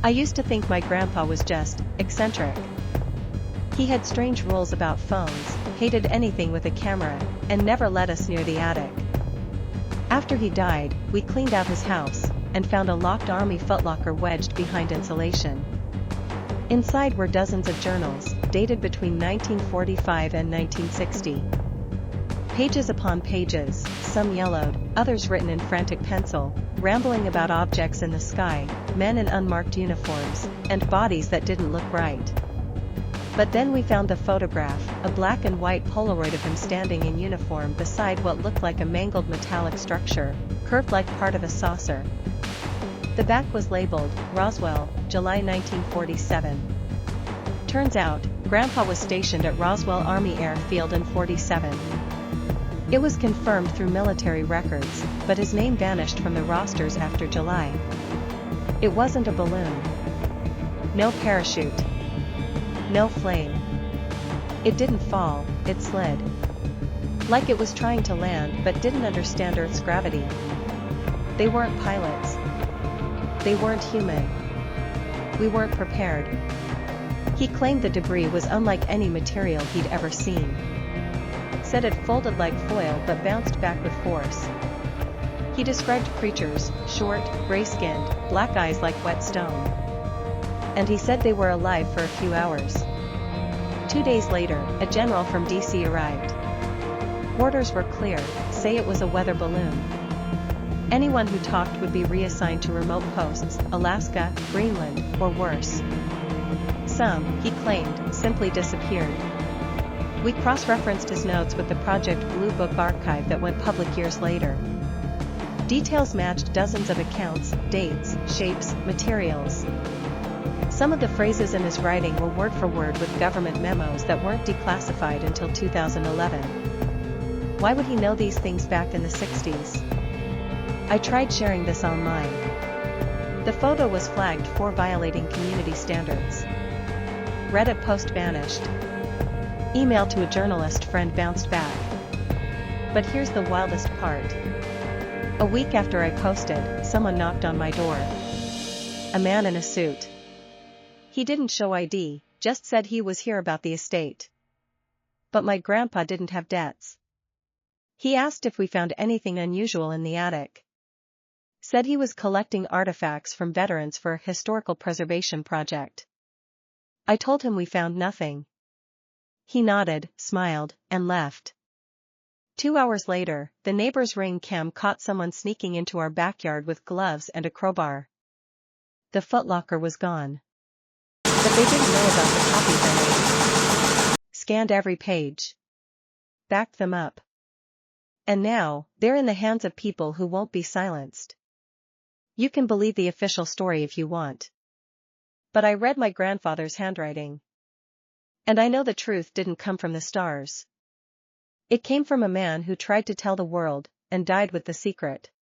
I used to think my grandpa was just eccentric. He had strange rules about phones, hated anything with a camera, and never let us near the attic. After he died, we cleaned out his house, and found a locked army footlocker wedged behind insulation. Inside were dozens of journals, dated between 1945 and 1960. Pages upon pages, some yellowed, others written in frantic pencil, rambling about objects in the sky, men in unmarked uniforms, and bodies that didn't look right. But then we found the photograph, a black and white Polaroid of him standing in uniform beside what looked like a mangled metallic structure, curved like part of a saucer. The back was labeled, Roswell, July 1947. Turns out, Grandpa was stationed at Roswell Army Airfield in '47. It was confirmed through military records, but his name vanished from the rosters after July. It wasn't a balloon. No parachute. No flame. It didn't fall, it slid. Like it was trying to land but didn't understand Earth's gravity. They weren't pilots. They weren't human. We weren't prepared. He claimed the debris was unlike any material he'd ever seen. Said it folded like foil but bounced back with force. He described creatures, short, gray-skinned, black eyes like wet stone. And he said they were alive for a few hours. 2 days later, a general from DC arrived. Orders were clear: say it was a weather balloon. Anyone who talked would be reassigned to remote posts, Alaska, Greenland, or worse. Some, he claimed, simply disappeared. We cross-referenced his notes with the Project Blue Book archive that went public years later. Details matched dozens of accounts, dates, shapes, materials. Some of the phrases in his writing were word for word with government memos that weren't declassified until 2011. Why would he know these things back in the 60s? I tried sharing this online. The photo was flagged for violating community standards. Reddit post vanished. Email to a journalist friend bounced back. But here's the wildest part. A week after I posted, someone knocked on my door. A man in a suit. He didn't show ID, just said he was here about the estate. But my grandpa didn't have debts. He asked if we found anything unusual in the attic. Said he was collecting artifacts from veterans for a historical preservation project. I told him we found nothing. He nodded, smiled, and left. 2 hours later, the neighbor's Ring cam caught someone sneaking into our backyard with gloves and a crowbar. The footlocker was gone. But they didn't know about the copies I made. Scanned every page. Backed them up. And now, they're in the hands of people who won't be silenced. You can believe the official story if you want. But I read my grandfather's handwriting. And I know the truth didn't come from the stars. It came from a man who tried to tell the world, and died with the secret.